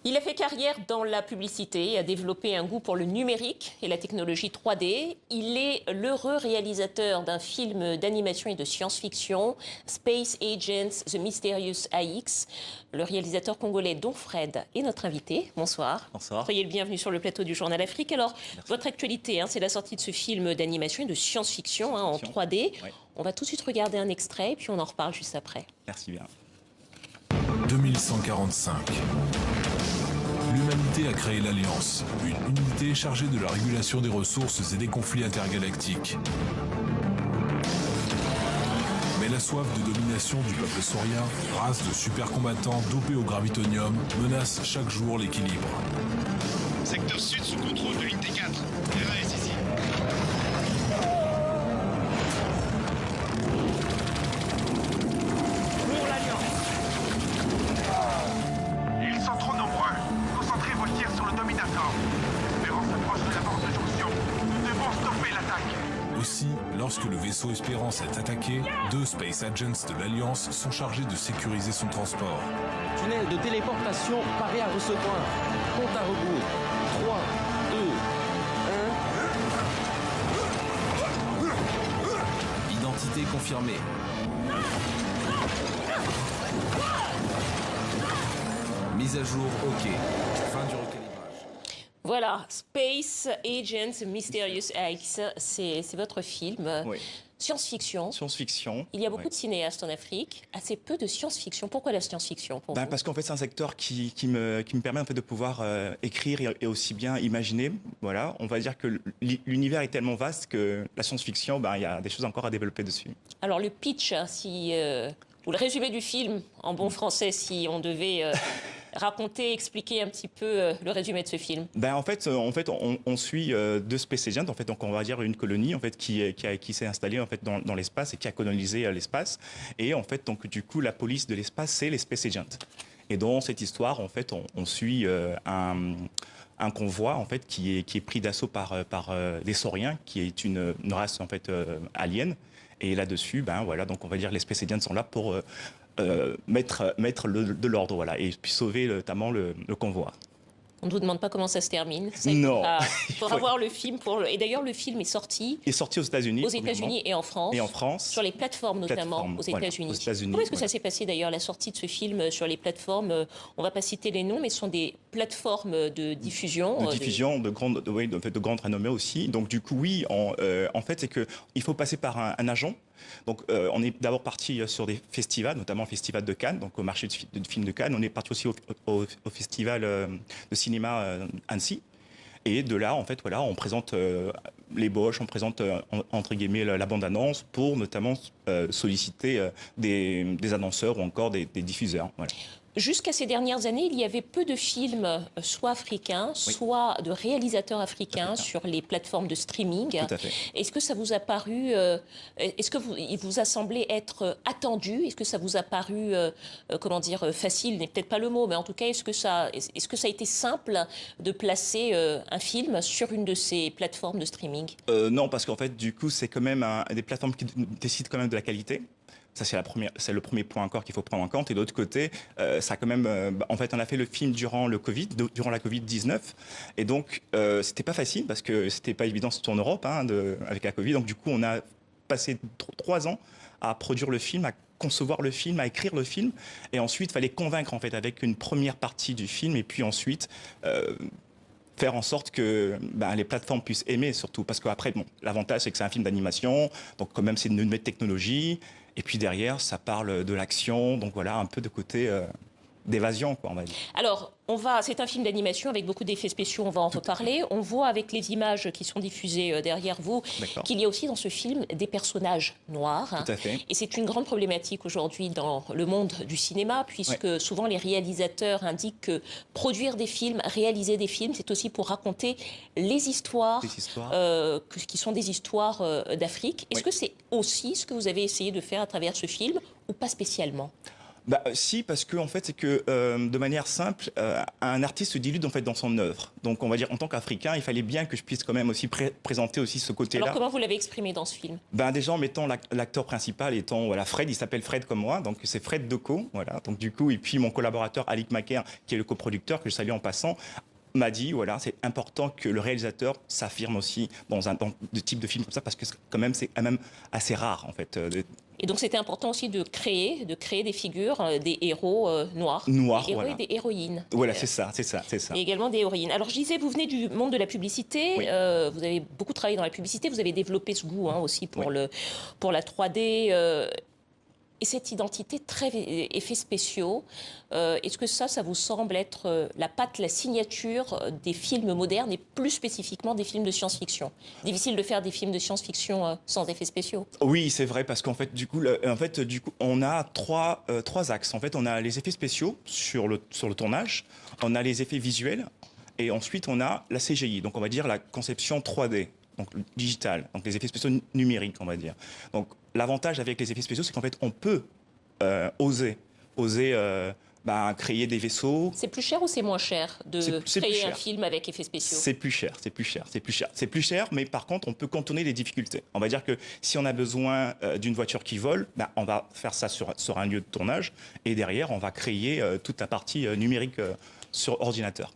Il a fait carrière dans la publicité, a développé un goût pour le numérique et la technologie 3D. Il est l'heureux réalisateur d'un film d'animation et de science-fiction, Space Agents, The Mysterious AX. Le réalisateur congolais Don Fred est notre invité. Bonsoir. Bonsoir. Soyez le bienvenu sur le plateau du Journal Afrique. Alors, Merci. Votre actualité, c'est la sortie de ce film d'animation et de science-fiction en 3D. Oui. On va tout de suite regarder un extrait et puis on en reparle juste après. Merci bien. 2145. L'humanité a créé l'Alliance, une unité chargée de la régulation des ressources et des conflits intergalactiques. Mais la soif de domination du peuple saurien, race de super combattants dopés au gravitonium, menace chaque jour l'équilibre. Secteur sud sous contrôle de l'unité 4. RAS ici. Pour l'Alliance. Ils sont trop nombreux. Concentrez vos tirs sur le Dominator. Espérance s'approche de la bande de jonction. Nous devons stopper l'attaque. Aussi, lorsque le vaisseau Espérance est attaqué, 2 Space Agents de l'Alliance sont chargés de sécuriser son transport. Tunnel de téléportation paré à recevoir. Compte à rebours. 3, 2, 1. Identité confirmée. Mise à jour, OK. Fin du recalibrage. Voilà, Space Agents Mysterious X, c'est votre film. Oui. Science-fiction. Science-fiction. Il y a beaucoup de cinéastes en Afrique, assez peu de science-fiction. Pourquoi la science-fiction pour vous? Parce qu'en fait, c'est un secteur qui me permet en fait de pouvoir écrire et aussi bien imaginer. Voilà, on va dire que l'univers est tellement vaste que la science-fiction, il y a des choses encore à développer dessus. Alors le pitch, ou le résumé du film, en bon français, si on devait raconter, expliquer un petit peu le résumé de ce film. En fait, on suit 2 Space Agents, en fait, donc on va dire une colonie en fait qui s'est installée en fait dans l'espace et qui a colonisé l'espace. Et en fait, donc du coup, la police de l'espace, c'est les Space Agents. Et dans cette histoire, en fait, on suit un convoi en fait qui est pris d'assaut par des sauriens, qui est une race en fait alien. Et là-dessus, voilà, donc on va dire les Space Agents sont là pour mettre de l'ordre, voilà, et puis sauver notamment le convoi. On ne vous demande pas comment ça se termine. Non. Il faudra voir le film. Et d'ailleurs, le film est sorti Il est sorti aux États-Unis. aux États-Unis et en France. Et en France. Sur les plateformes notamment, aux voilà, États-Unis. aux États-Unis, Comment est-ce que ça voilà. s'est passé d'ailleurs, la sortie de ce film sur les plateformes? On ne va pas citer les noms, mais ce sont des plateformes de diffusion. De diffusion, de grande renommée aussi. Donc du coup, oui, en fait, c'est qu'il faut passer par un agent. Donc on est d'abord parti sur des festivals, notamment le festival de Cannes, donc au marché de film de Cannes. On est parti aussi au festival de cinéma Annecy. Et de là, en fait, voilà, on présente l'ébauche, on présente entre guillemets la bande-annonce pour notamment solliciter des annonceurs ou encore des diffuseurs. Voilà. Jusqu'à ces dernières années, il y avait peu de films, soit africains, soit de réalisateurs africains sur les plateformes de streaming. Tout à fait. Est-ce que ça vous a paru, il vous a semblé être attendu? Est-ce que ça vous a paru, facile n'est peut-être pas le mot, mais en tout cas, est-ce que ça a été simple de placer un film sur une de ces plateformes de streaming? Non, parce qu'en fait, du coup, c'est quand même des plateformes qui décident quand même de la qualité. Ça, c'est le premier point encore qu'il faut prendre en compte. Et de l'autre côté, ça a quand même, en fait, on a fait le film durant la Covid-19. Et donc, c'était pas facile parce que c'était pas évident, surtout en Europe, avec la Covid. Donc, du coup, on a passé 3 ans à produire le film, à concevoir le film, à écrire le film. Et ensuite, il fallait convaincre, en fait, avec une première partie du film. Et puis ensuite, faire en sorte que les plateformes puissent aimer, surtout. Parce qu'après, l'avantage, c'est que c'est un film d'animation. Donc, quand même, c'est une nouvelle technologie. Et puis derrière, ça parle de l'action, donc voilà, un peu de côté d'évasion, quoi, on va dire. Alors, c'est un film d'animation avec beaucoup d'effets spéciaux, on va en reparler. On voit avec les images qui sont diffusées derrière vous qu'il y a aussi dans ce film des personnages noirs. Tout à fait. Et c'est une grande problématique aujourd'hui dans le monde du cinéma, puisque souvent les réalisateurs indiquent que produire des films, réaliser des films, c'est aussi pour raconter les histoires, qui sont des histoires d'Afrique. Est-ce que c'est aussi ce que vous avez essayé de faire à travers ce film ou pas spécialement? Bah, si, parce que en fait, c'est que de manière simple, un artiste se dilue en fait dans son œuvre. Donc, on va dire en tant qu'Africain, il fallait bien que je puisse quand même aussi présenter aussi ce côté-là. Alors comment vous l'avez exprimé dans ce film? Ben, déjà en mettant l'acteur principal étant voilà Fred, il s'appelle Fred comme moi, donc c'est Fred Deco, voilà. Donc du coup, et puis mon collaborateur Alik Maker, qui est le coproducteur que je salue en passant, m'a dit voilà, c'est important que le réalisateur s'affirme aussi dans de type de film comme ça, parce que quand même c'est quand même assez rare en fait. Et donc c'était important aussi de créer des figures, des héros noirs, Noirs, des héros voilà. et des héroïnes. Voilà, c'est ça. Et également des héroïnes. Alors je disais, vous venez du monde de la publicité, Oui. vous avez beaucoup travaillé dans la publicité, vous avez développé ce goût aussi pour, pour la 3D. Et cette identité très effets spéciaux, est-ce que ça vous semble être la patte, la signature des films modernes et plus spécifiquement des films de science-fiction? Difficile de faire des films de science-fiction sans effets spéciaux. Oui, c'est vrai, parce qu'en fait, du coup, on a trois axes. En fait, on a les effets spéciaux sur le tournage, on a les effets visuels, et ensuite on a la CGI, donc on va dire la conception 3D. Donc digital, donc les effets spéciaux numériques, on va dire. Donc l'avantage avec les effets spéciaux, c'est qu'en fait, on peut oser créer des vaisseaux. C'est plus cher ou c'est moins cher de créer un film avec effets spéciaux? C'est plus cher, C'est plus cher, mais par contre, on peut contourner les difficultés. On va dire que si on a besoin d'une voiture qui vole, on va faire ça sur un lieu de tournage, et derrière, on va créer toute la partie numérique sur ordinateur.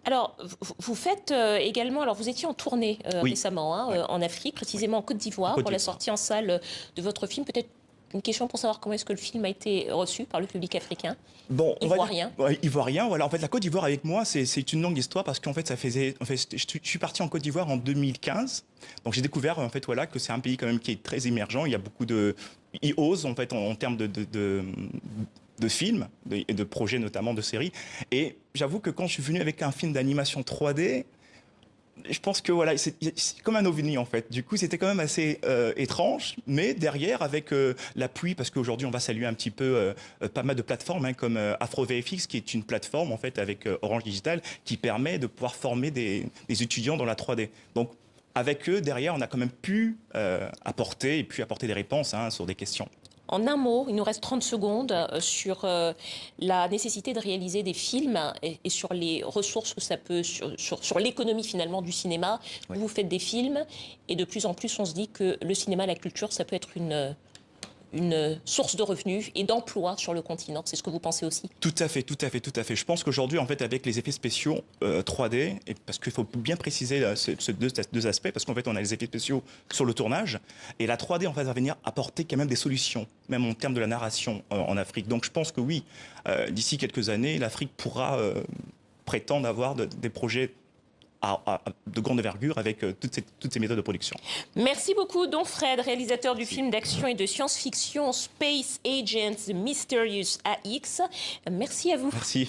Alors, vous faites également, alors vous étiez en tournée récemment en Afrique, précisément en Côte d'Ivoire, pour la sortie en salle de votre film. Peut-être une question pour savoir comment est-ce que le film a été reçu par le public africain. Bon, Ivoirien. Ivoirien, voilà. En fait, la Côte d'Ivoire avec moi, c'est une longue histoire parce qu'en fait, je suis parti en Côte d'Ivoire en 2015. Donc, j'ai découvert en fait voilà que c'est un pays quand même qui est très émergent. Il y a beaucoup il ose en fait en termes de films et de projets, notamment de séries. Et j'avoue que quand je suis venu avec un film d'animation 3D, je pense que voilà, c'est comme un ovni en fait. Du coup, c'était quand même assez étrange, mais derrière, avec l'appui, parce qu'aujourd'hui, on va saluer un petit peu pas mal de plateformes comme AfroVFX, qui est une plateforme en fait avec Orange Digital, qui permet de pouvoir former des étudiants dans la 3D. Donc, avec eux, derrière, on a quand même pu apporter des réponses sur des questions. En un mot, il nous reste 30 secondes sur la nécessité de réaliser des films et sur les ressources que ça peut, sur l'économie finalement du cinéma. Oui. Vous faites des films et de plus en plus on se dit que le cinéma, la culture, ça peut être une source de revenus et d'emplois sur le continent. C'est ce que vous pensez aussi? Tout à fait. Je pense qu'aujourd'hui, en fait, avec les effets spéciaux 3D, et parce qu'il faut bien préciser ces deux aspects, parce qu'en fait, on a les effets spéciaux sur le tournage, et la 3D, en fait, va venir apporter quand même des solutions, même en termes de la narration en Afrique. Donc, je pense que oui, d'ici quelques années, l'Afrique pourra prétendre avoir des projets de grande envergure avec toutes ces méthodes de production. Merci beaucoup, Don Fred, réalisateur du film d'action et de science-fiction Space Agents The Mysterious AX. Merci à vous. Merci.